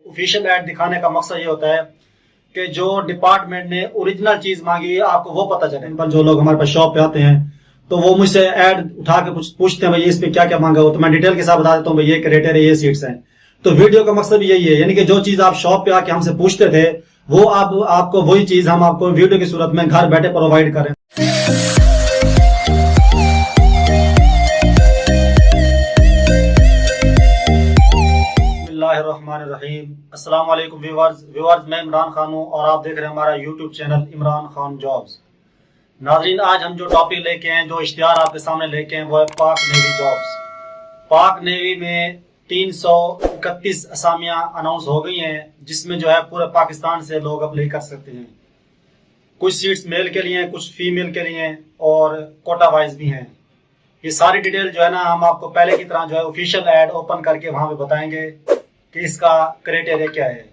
Official add दिखाने का मकसद ये होता है कि जो डिपार्टमेंट ने ओरिजिनल चीज मांगी है आपको वो पता चले। पर जो लोग हमारे पास शॉप पे आते हैं तो वो मुझसे ऐड उठा के पूछते हैं भाई इस पे क्या क्या मांगा हो, तो मैं डिटेल के साथ बता देता हूँ भाई ये क्रेटर है, ये सीट्स हैं। तो वीडियो का मकसद भी यही है, यानी कि जो चीज आप शॉप पे आके हमसे पूछते थे वो आपको वही चीज हम आपको वीडियो की सूरत में घर बैठे प्रोवाइड करें। अस्सलाम वालेकुम व्यूअर्स, मैं इमरान खान हूँ और आप देख रहे हैं हमारा YouTube channel Imran Khan jobs. नाजरीन, आज हम जो टॉपिक लेके हैं, जो इश्तिहार आपके सामने लेके हैं, वो है पाक नेवी जॉब्स। पाक नेवी में 331 असामियां अनाउंस हो गई हैं, जिसमें जो है पूरे पाकिस्तान से लोग अप्लाई कर सकते हैं। कुछ सीट्स मेल के लिए, कुछ फीमेल के लिए और कोटा वाइज भी हैं। ये सारी डिटेल जो है ना हम आपको पहले की तरह जो है ऑफिशियल ऐड ओपन करके वहां पे बताएंगे कि इसका क्राइटेरिया क्या है।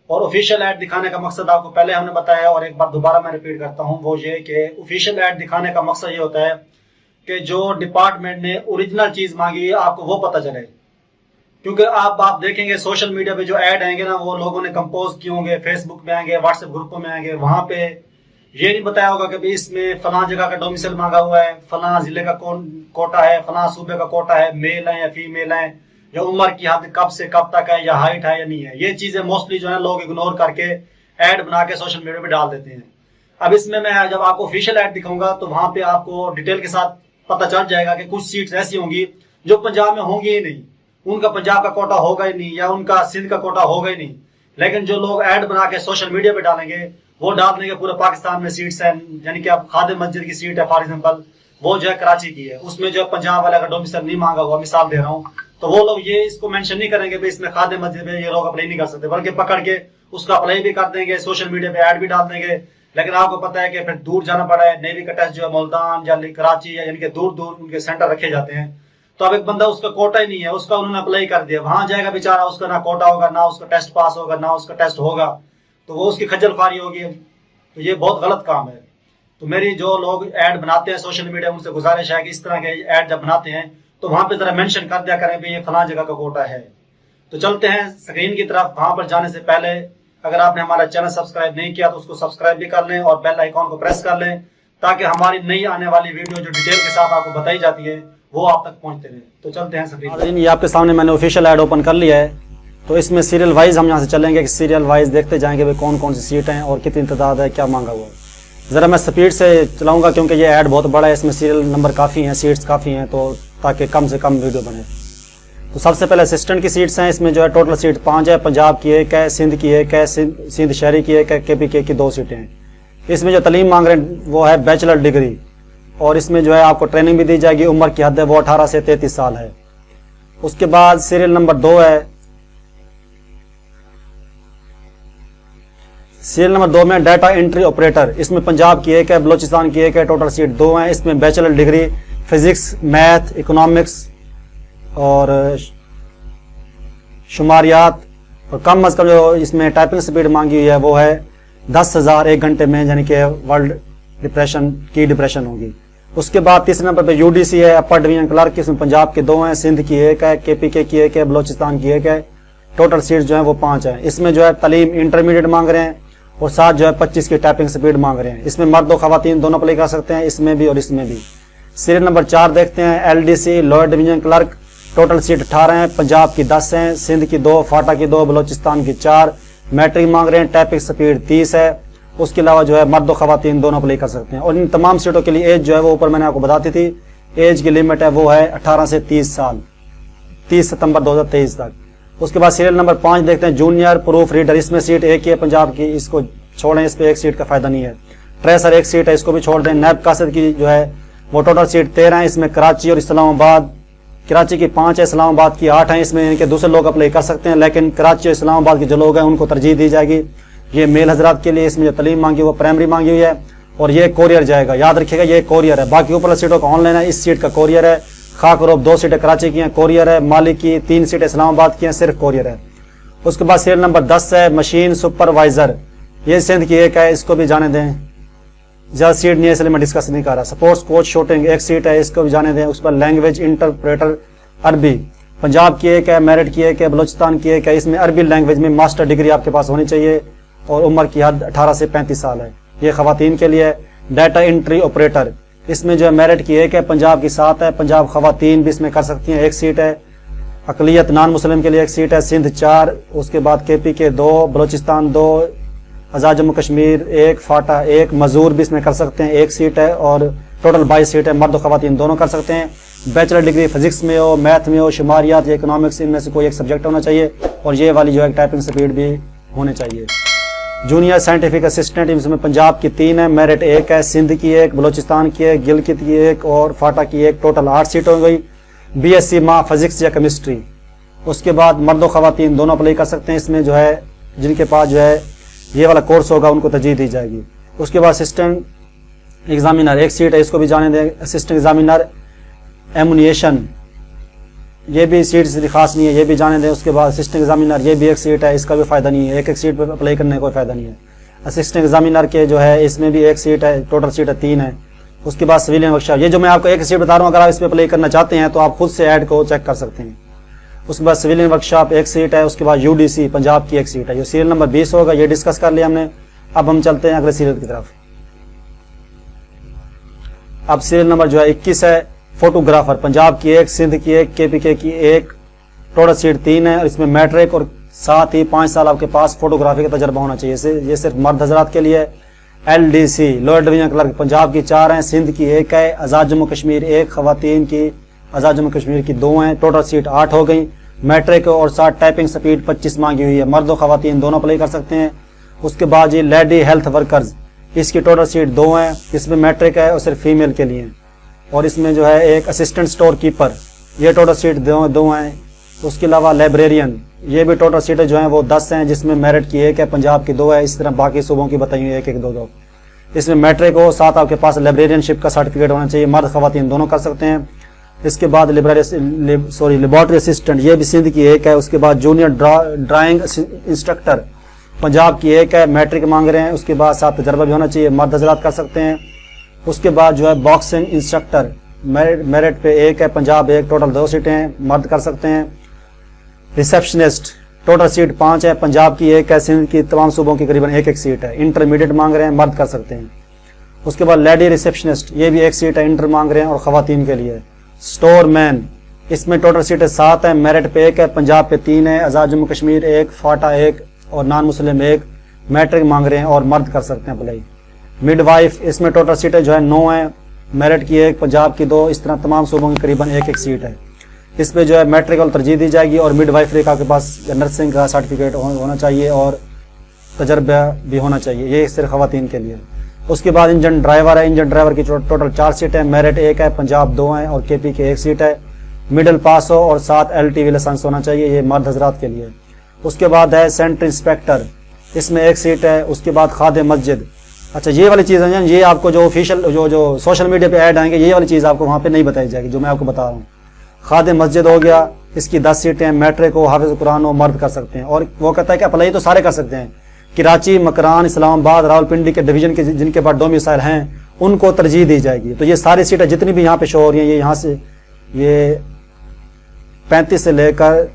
और ऑफिशियल ऐड दिखाने का मकसद आपको पहले हमने बताया और एक बार दोबारा मैं रिपीट करता हूं, वो ये कि ऑफिशियल ऐड दिखाने का मकसद ये होता है कि जो डिपार्टमेंट ने ओरिजिनल चीज मांगी है आपको वो पता चले। क्योंकि आप देखेंगे सोशल मीडिया पे जो ऐड आएंगे ना वो लोगों ने कंपोज किए होंगे, फेसबुक में आएंगे, व्हाट्सएप ग्रुपों में आएंगे, वहां पे ये नहीं बताया होगा कि इसमें फलां जगह का डोमिसाइल मांगा हुआ है, फलां जिले का कोटा है, फलां सूबे का कोटा है, मेल है या फीमेल है, या उम्र की हद कब से कब तक है, या हाइट है या नहीं है। ये चीजें मोस्टली जो है लोग इग्नोर करके ऐड बना के सोशल मीडिया पे डाल देते हैं। अब इसमें मैं जब आपको ऑफिशियल ऐड दिखाऊंगा तो वहां पे आपको डिटेल के साथ पता चल जाएगा कि कुछ सीट्स ऐसी होंगी जो पंजाब में होंगी ही नहीं, उनका पंजाब का कोटा होगा ही नहीं या उनका सिंध का कोटा होगा ही नहीं। लेकिन जो लोग ऐड बना के सोशल मीडिया पे डालेंगे वो डाल देंगे पूरे पाकिस्तान में सीट्स हैं। यानी कि आप खादिम मस्जिद की सीट है फॉर एग्जाम्पल, वो जो है कराची की है, उसमें जो पंजाब वाला का डोमिसाइल नहीं मांगा हुआ, मिसाल दे रहा हूँ, तो वो लोग ये इसको मेंशन नहीं करेंगे भाई इसमें खादिम मस्जिद है, ये लोग अप्लाई नहीं कर सकते, बल्कि पकड़ के उसका अप्लाई भी कर देंगे, सोशल मीडिया पे ऐड भी डाल देंगे। लेकिन आपको पता है कि फिर दूर जाना पड़ा है। नेवी का टेस्ट जो है मुल्तान या कराची यानी कि दूर दूर उनके सेंटर रखे जाते हैं। तो अब एक बंदा उसका कोटा ही नहीं है, उसका उन्होंने अप्लाई कर दिया, वहां जाएगा बेचारा, उसका ना कोटा होगा, ना उसका टेस्ट पास होगा, ना उसका टेस्ट होगा, तो वो उसकी खज्जल ख्वारी होगी। तो ये बहुत गलत काम है। तो मेरी जो लोग ऐड बनाते हैं सोशल मीडिया, उनसे गुजारिश है कि इस तरह के ऐड जब बनाते हैं तो वहां पे जरा मेंशन कर दिया करें भाई ये फलां जगह का कोटा है। तो चलते हैं स्क्रीन की तरफ। वहां पर जाने से पहले अगर आपने हमारा चैनल सब्सक्राइब नहीं किया तो उसको सब्सक्राइब भी कर लें और बेल आइकॉन को प्रेस कर लें, ताकि हमारी नई आने वाली वीडियो जो डिटेल के साथ आपको बताई जाती है वो आप तक पहुंचते रहे। तो चलते हैं स्क्रीन। ये आपके सामने मैंने ऑफिशियल ऐड ओपन कर लिया है। तो इसमें सीरियल वाइज हम यहाँ से चलेंगे कि सीरियल वाइज देखते जाएंगे भाई कौन कौन सी सीट हैं और कितनी तादाद है, क्या मांगा हुआ है। ज़रा मैं स्पीड से चलाऊंगा क्योंकि ये ऐड बहुत बड़ा है, इसमें सीरियल नंबर काफ़ी हैं, सीट्स काफ़ी हैं, तो ताकि कम से कम वीडियो बने। तो सबसे पहले असिस्टेंट की सीट्स हैं। इसमें जो है टोटल सीट 5 है। पंजाब की एक है, सिंध की एक है, सिंध शहरी की एक है, KPK की 2 सीटें हैं। इसमें जो तालीम मांग रहे हैं वो है बैचलर डिग्री, और इसमें जो है आपको ट्रेनिंग भी दी जाएगी। उम्र की हद है वो 18 से 33 साल है। उसके बाद सीरियल नंबर 2 है। सीरियल नंबर 2 में डाटा एंट्री ऑपरेटर। इसमें पंजाब की एक है, बलोचिस्तान की एक है, टोटल सीट 2 हैं। इसमें bachelor degree physics, math, economics और शुमारियात, और कम अज कम जो इसमें टाइपिंग स्पीड मांगी हुई है वो है 10,000 एक घंटे में, यानी कि वर्ल्ड डिप्रेशन की डिप्रेशन होगी। उसके बाद तीसरे नंबर पे UDC है, अपर डिवीजन क्लर्क। इसमें पंजाब के 2 हैं, सिंध की एक है, KPK की एक है, बलोचिस्तान की एक है। टोटल सीट्स जो है वो 5 हैं। इसमें जो है तालीम इंटरमीडिएट मांग रहे हैं और साथ जो है 25 की टाइपिंग स्पीड मांग रहे हैं। इसमें मर्द और खवातीन दोनों अप्लाई कर सकते हैं, इसमें भी और इसमें भी। सीरियल नंबर 4 देखते हैं। LDC lower division clerk. Total seat 18 हैं। पंजाब की 10 हैं, सिंध की 2, फाटा की 2, बलोचिस्तान की 4। मैट्रिक मांग रहे हैं, टाइपिंग स्पीड 30 है। उसके अलावा जो है मर्द और खवातीन दोनों अप्लाई कर सकते हैं। और इन तमाम सीटों के लिए एज जो है वो ऊपर मैंने आपको बताती थी, एज की लिमिट है वो है 18 से 30 साल, 30 सितंबर 2023 तक। उसके बाद सीरियल नंबर 5 देखते हैं। Junior proof reader. इसमें सीट एक ही है पंजाब की, इसको छोड़ें, इस पे एक सीट का फायदा नहीं है। ट्रेसर एक सीट है, इसको भी छोड़ दें। नैब कासिद की जो है वो टोटल सीट 13 है। इसमें कराची और इस्लामाबाद, कराची की 5 है, इस्लामाबाद की 8 है। इसमें इनके दूसरे लोग अप्लाई कर सकते हैं, लेकिन कराची और इस्लामाबाद के जो लोग हैं उनको तरजीह दी जाएगी। ये मेल हजरात के लिए। इसमें जो तालीम मांगी वो प्राइमरी मांगी हुई है और ये कोरियर जाएगा, याद रखिएगा ये कोरियर है। बाकी ऊपर सीटों का ऑनलाइन है, इस सीट का कोरियर है। खाकरोब 2 सीटें कराची की हैं, कोरियर है। मालिक की 3 सीटें इस्लामाबाद की हैं, सिर्फ कोरियर है। उसके बाद सीरियल नंबर 10 है, मशीन सुपरवाइजर। ये सिंध की एक है, इसको भी जाने दें, ज़्यादा सीट नहीं है इसलिए मैं डिस्कस नहीं कर रहा। स्पोर्ट्स कोच शूटिंग एक सीट है, इसको भी जाने दें। उस पर लैंग्वेज इंटरप्रेटर अरबी, पंजाब की एक है, मेरठ की एक है, बलूचिस्तान की एक है। इसमें अरबी लैंग्वेज में मास्टर डिग्री आपके पास होनी चाहिए और उम्र की हद 18 से 35 साल है। ये खवातीन के लिए। डाटा एंट्री ऑपरेटर, इसमें जो है मेरठ की एक है, पंजाब की 7 है। पंजाब खवातीन भी इसमें कर सकती हैं, 1 सीट है। अकलियत नॉन मुस्लिम के लिए 1 सीट है। सिंध 4, उसके बाद KP के 2, बलूचिस्तान 2, आज़ाद जम्मू कश्मीर 1, फाटा 1, मजूर भी इसमें कर सकते हैं, 1 सीट है। और टोटल 22 सीट है, मर्द और खवातीन दोनों कर सकते हैं। बैचलर डिग्री फिजिक्स में हो, मैथ में हो, शुमारियात या इकोनॉमिक्स, इनमें से कोई एक सब्जेक्ट होना चाहिए। और ये वाली जो है टाइपिंग स्पीड भी होनी चाहिए। जूनियर साइंटिफिक असिस्टेंट, इसमें पंजाब की 3 है, मेरठ 1 है, सिंध की 1, बलूचिस्तान की 1, गिलगित की 1 और फाटा की 1। टोटल 8 सीट हो गई। BSc माँ फिजिक्स या केमिस्ट्री। उसके बाद मर्द और खवातीन दोनों अप्लाई कर सकते हैं। इसमें जो है जिनके पास जो है ये वाला कोर्स होगा उनको तरजीह दी जाएगी। उसके बाद असिस्टेंट एग्जामिनर 1 सीट है, इसको भी जाने दें। असिस्टेंट एग्जामिनर एमुनिएशन, ये भी सीट इतनी खास नहीं है, ये भी जाने दें। उसके बाद असिस्टेंट एग्जामिनर, ये भी 1 सीट है, इसका भी फायदा नहीं है, एक सीट पर अप्लाई करने का कोई फायदा नहीं है। असिस्टेंट एग्जामिनर के जो है इसमें भी 1 सीट है, टोटल सीट है 3 है। उसके बाद सिविलियन वर्कशॉप, ये जो मैं आपको 1 सीट बता रहा हूँ, अगर आप इस पर अप्लाई करना चाहते हैं तो आप खुद से ऐड को चेक कर सकते हैं। उसके बाद सिविलियन वर्कशॉप 1 सीट है। उसके बाद UDC पंजाब की 1 सीट है। ये सीरियल नंबर 20 होगा, ये डिस्कस कर लिया हमने। अब हम चलते हैं अगले सीरियल की तरफ। अब सीरियल नंबर जो है 21 है, फोटोग्राफर, पंजाब की 1, सिंध की 1, KPK की 1, टोटल सीट 3 है। और इसमें मैट्रिक और साथ ही 5 साल आपके पास फोटोग्राफी का तजर्बा होना चाहिए। ये सिर्फ मर्द हजरात के लिए। LDC lower division clerk, Punjab की 4 है, सिंध की 1 है, आज़ाद जम्मू कश्मीर 1, खवातीन की आज़ाद जम्मू कश्मीर की 2 हैं। टोटल सीट 8 हो गई। मैट्रिक और साथ टाइपिंग स्पीड 25 मांगी हुई है। मर्द और खवातीन दोनों अप्लाई कर सकते हैं। उसके बाद ये लेडी हेल्थ वर्कर्स, इसकी टोटल सीट 2 हैं। इसमें मैट्रिक है और सिर्फ फीमेल के लिए। और इसमें जो है एक असिस्टेंट स्टोर कीपर, ये टोटल सीट 2 हैं। उसके अलावा लाइब्रेरियन, ये भी टोटल सीटें जो हैं वो 10 हैं, जिसमें मेरठ की 1 है, पंजाब की 2 है। इस तरह बाकी सूबों की बताई हुई 1-1, 2-2। इसमें मैट्रिक हो, साथ आपके पास लाइब्रेरियनशिप का सर्टिफिकेट होना चाहिए। मर्द खवातीन दोनों कर सकते हैं। इसके बाद लेबोरेटरी असिस्टेंट, ये भी सिंध की 1 है। उसके बाद जूनियर ड्राइंग इंस्ट्रक्टर, पंजाब की 1 है, मैट्रिक मांग रहे हैं। उसके बाद साथ तजर्बा भी होना चाहिए, मर्द हजरात कर सकते हैं। उसके बाद जो है बॉक्सिंग इंस्ट्रक्टर, मेरिट पे 1 है, पंजाब 1, टोटल 2 सीटें हैं, मर्द कर सकते हैं। रिसेप्शनिस्ट, टोटल सीट 5 है, पंजाब की 1 है, सिंध की तमाम सूबों की करीबन 1-1 सीट है। इंटरमीडिएट मांग रहे हैं, मर्द कर सकते हैं। उसके बाद लेडी रिसेप्शनिस्ट, ये भी 1 सीट है, इंटर मांग रहे हैं और खवातीन के लिए। स्टोर मैन, इसमें टोटल सीटें 7 है, मेरिट पे 1 है, पंजाब पे 3 है, आज़ाद जम्मू कश्मीर 1, फाटा 1 और नॉन मुस्लिम 1, मैट्रिक मांग रहे हैं और मर्द कर सकते हैं अप्लाई। मिडवाइफ, इसमें टोटल सीटें जो है 9 है, मेरिट की 1, पंजाब की 2, इस तरह तमाम सूबों की करीबन 1-1 सीट है। इस पे जो है मैट्रिक और तरजीह दी जाएगी। और मिडवाइफरी का आपके पास नर्सिंग का सर्टिफिकेट होना चाहिए और तजर्बा भी होना चाहिए, ये सिर्फ खवातीन के लिए। उसके बाद इंजन ड्राइवर है, इंजन ड्राइवर की टोटल 4 सीट है, मेरिट 1 है, पंजाब 2 है और KP की 1 सीट है। मिडिल पास हो और साथ LTV लाइसेंस होना चाहिए, ये मर्द हजरात के लिए। उसके बाद है सेंटर इंस्पेक्टर, इसमें 1 सीट है। उसके बाद खादे मस्जिद, अच्छा ये वाली चीज़ है, ये आपको जो ऑफिशियल जो सोशल मीडिया पे ऐड आएंगे, ये वाली चीज़ आपको वहाँ पे नहीं बताई जाएगी जो मैं आपको बता रहा हूँ। खादे मस्जिद हो गया, इसकी 10 सीटें, मैट्रिक हो, हाफिज कुरान हो, मर्द कर सकते हैं। और वो कहता है कि अप्लाई तो सारे कर सकते हैं। कराची, मकरान, इस्लामाबाद, रावलपिंडी के डिवीजन के जिनके पास डोमिसाइल हैं उनको तरजीह दी जाएगी। तो ये सारी सीटें जितनी भी यहाँ पे शो हो रही हैं, ये यहाँ से ये 35 से लेकर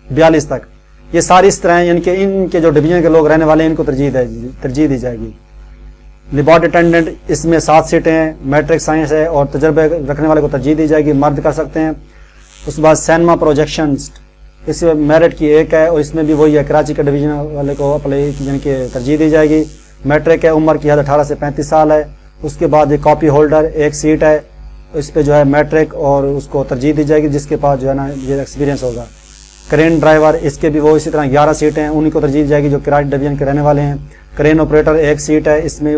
42 तक, ये सारी इस तरह हैं। इनके जो डिवीजन के लोग रहने वाले हैं इनको तरजीह दी जाएगी। लेबोरेटरी अटेंडेंट, इसमें 7 सीटें हैं, मैट्रिक साइंस है और तजर्बे रखने वाले को तरजीह दी जाएगी, मर्द कर सकते हैं। उसके बाद सैनमा प्रोजेक्शन, इसमें मेरिट की 1 है और इसमें भी वही है, कराची के डिवीजन वाले को अप्लाई जिनके तरजीह दी जाएगी। मैट्रिक है, उम्र की हद 18 से 35 साल है। उसके बाद ये कॉपी होल्डर 1 सीट है, इस पे जो है मैट्रिक और उसको तरजीह दी जाएगी जिसके पास जो है ना ये एक्सपीरियंस होगा। क्रेन ड्राइवर, इसके भी वो इसी तरह 11 सीटें हैं, उन्हीं को तरजीह दी जाएगी जो कराची डिवीजन के रहने वाले हैं। क्रेन ऑपरेटर 1 सीट है, इसमें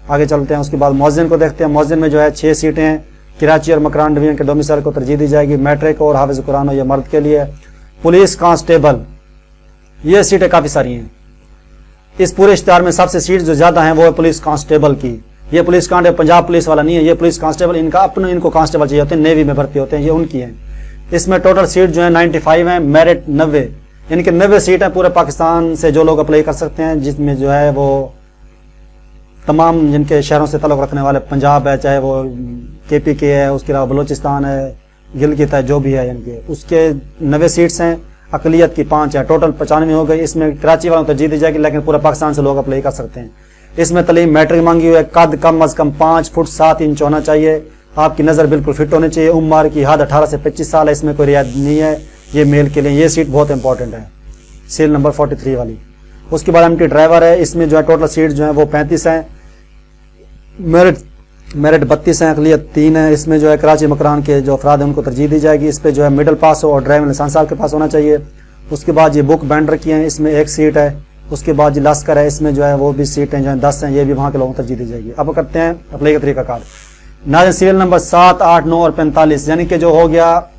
आगे चलते हैं। उसके बाद मौजिन को देखते हैं, मौजिन में जो है 6 सीटें हैं, कराची और मकरान डिवीजन के डोमिसाइल को तरजीह दी जाएगी। मैट्रिक और हाफिज कुरान हो, ये मर्द के लिए। पुलिस कांस्टेबल, ये सीटें काफ़ी सारी हैं। इस पूरे इश्तिहार में सबसे सीट जो ज़्यादा हैं वो है पुलिस कांस्टेबल की। ये पुलिस कांस्टेबल पंजाब पुलिस वाला नहीं है, ये पुलिस कांस्टेबल इनको कांस्टेबल चाहिए होते हैं, नेवी में भर्ती होते हैं, ये उनकी हैं। इसमें टोटल सीट जो है 95 है, मेरिट 90, इनके 90 सीट हैं पूरे पाकिस्तान से जो लोग अप्लाई कर सकते हैं, जिसमें जो है वो तमाम जिनके शहरों से ताल्लुक़ रखने वाले, पंजाब है, चाहे वो KPK है, उसके अलावा बलूचिस्तान है, गिलगित है, जो भी है इनके, उसके 90 सीट्स हैं, अकलियत की 5 है, टोटल 95 हो गई। इसमें कराची वालों तो जीत दी जाएगी, लेकिन पूरा पाकिस्तान से लोग अप्लाई कर सकते हैं। इसमें तलीम मैट्रिक मांगी हुई है, कद कम अज़ कम 5 फुट 7 इंच होना चाहिए, आपकी नज़र बिल्कुल फिट होनी चाहिए, उम्र की हद 18 से 25 साल है, इसमें कोई रियायत नहीं है, ये मेल के लिए। ये सीट बहुत इंपॉर्टेंट है, सील नंबर 43 वाली। उसके बाद MT ड्राइवर है, इसमें जो है टोटल सीट जो है वो 35 हैं, मेरिट 32 हैं, अकलियत 3 है। इसमें जो है कराची मकरान के जो अफराद हैं उनको तरजीह दी जाएगी। इस पर जो है मिडिल पास हो और ड्राइविंग लाइसेंस आपके पास होना चाहिए। उसके बाद ये बुक बैंडर की हैं, इसमें 1 सीट है। उसके बाद ये लश्कर है, इसमें जो है वो भी सीटें जो है 10 हैं, ये भी वहाँ के लोगों को तरजीह दी जाएगी। अब करते हैं अप्लाई का तरीकाकार। नाज़रीन, सीरियल नंबर 7, 8, 9 और 45 यानी कि जो हो गया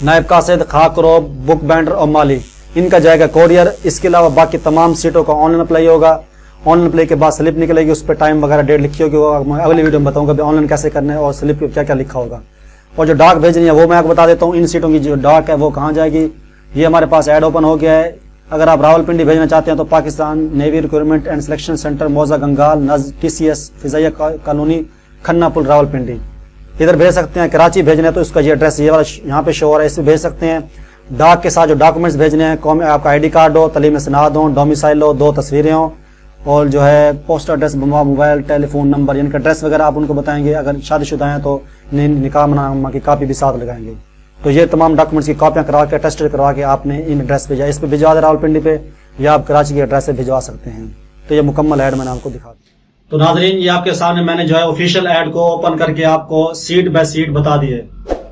नायब कासिद, खाकरो, बुक बैंडर और माली, इनका जाएगा कोरियर। इसके अलावा बाकी तमाम सीटों का ऑनलाइन अप्लाई होगा। ऑनलाइन अप्लाई के बाद स्लिप निकलेगी, उस पर टाइम वगैरह डेट लिखी होगी, वो मैं अगली वीडियो में बताऊंगा ऑनलाइन कैसे करना है और स्लिप पे क्या क्या लिखा होगा। और जो डाक भेजनी है वो मैं आपको बता देता हूँ। इन सीटों की जो डाक है वो कहाँ जाएगी, ये हमारे पास ऐड ओपन हो गया है। अगर आप रावलपिंडी भेजना चाहते हैं तो Pakistan navy recruitment and selection centre, मौजा गंगाल, नज TCS फिजाइया कॉलोनी, खन्ना पुल, रावलपिंडी, इधर भेज सकते हैं। कराची भेजना है तो उसका ये एड्रेस ये वाला यहाँ पे शो हो रहा है, इस पर भेज सकते हैं। डाक के साथ जो डॉक्यूमेंट्स भेजने हैं, आपका ID कार्ड हो, तलीम सनाद हो, डोमिसाइल हो, 2 तस्वीरें हो, और जो है post address, mobile telephone number, इनका एड्रेस वगैरह आप उनको बताएंगे। अगर शादीशुदा हैं तो निकाह मनामा की कापी भी साथ लगाएंगे। तो ये तमाम डॉक्यूमेंट्स की कॉपियां करवा के, टेस्ट करवा के आपने इन एड्रेस पे जाए, इस पे भिजवा दे रावलपिंडी पे, या आप कराची के एड्रेस से भिजवा सकते हैं। तो ये मुकम्मल ऐड मैंने आपको दिखा दी। तो नाजरीन, ये आपके सामने मैंने जो है ऑफिशियल ऐड को ओपन करके आपको सीट बाय सीट बता दी है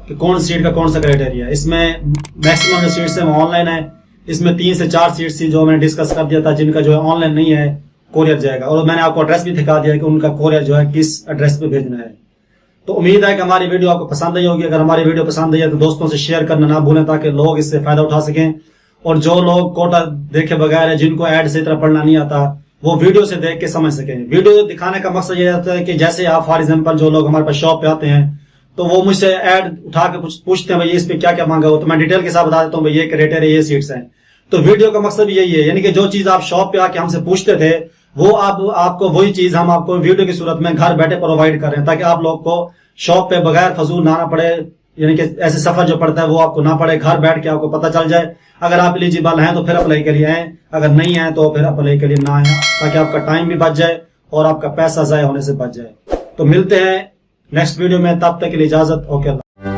कि कौन सीट का कौन सा क्राइटेरिया है। इसमें मैक्सिमम जो सीट्स है वो ऑनलाइन है। इसमें 3 से 4 सीट्स थी जो मैंने डिस्कस कर दिया था, जिनका जो है ऑनलाइन नहीं है, कोरियर जाएगा। और मैंने आपको एड्रेस भी दिखा दिया कि उनका कोरियर जो है किस एड्रेस पे भेजना है। तो उम्मीद है कि हमारी वीडियो आपको पसंद आई होगी। अगर हमारी वीडियो पसंद आई है तो दोस्तों से शेयर करना ना भूलें, ताकि लोग इससे फायदा उठा सकें। और जो लोग कोटा देखे बगैर है, जिनको ऐड से तरह पढ़ना नहीं आता, वो वीडियो से देख के समझ सकें। वीडियो दिखाने का मकसद ये होता है कि जैसे आप फॉर एग्जाम्पल जो लोग हमारे पास शॉप पे आते हैं तो वो मुझसे ऐड उठा के कुछ पूछते हैं, भाई इस पे क्या क्या मांगा हो, तो मैं डिटेल के साथ बता देता हूँ, भाई ये क्राइटेरिया, ये सीट्स हैं। तो वीडियो का मकसद भी यही है, यानी कि जो चीज आप शॉप पे आके हमसे पूछते थे वो आपको वही चीज हम आपको वीडियो की सूरत में घर बैठे प्रोवाइड कर रहे हैं, ताकि आप लोग को शॉप पे बगैर फजूल ना आना पड़े, यानी कि ऐसे सफर जो पड़ता है वो आपको ना पड़े, घर बैठ के आपको पता चल जाए। अगर आप एलिजिबल हैं तो फिर अप्लाई के लिए आए, अगर नहीं है तो फिर अप्लाई के लिए ना आए, ताकि आपका टाइम भी बच जाए और आपका पैसा जाया होने से बच जाए। तो मिलते हैं नेक्स्ट वीडियो में, तब तक के लिए इजाजत। ओके।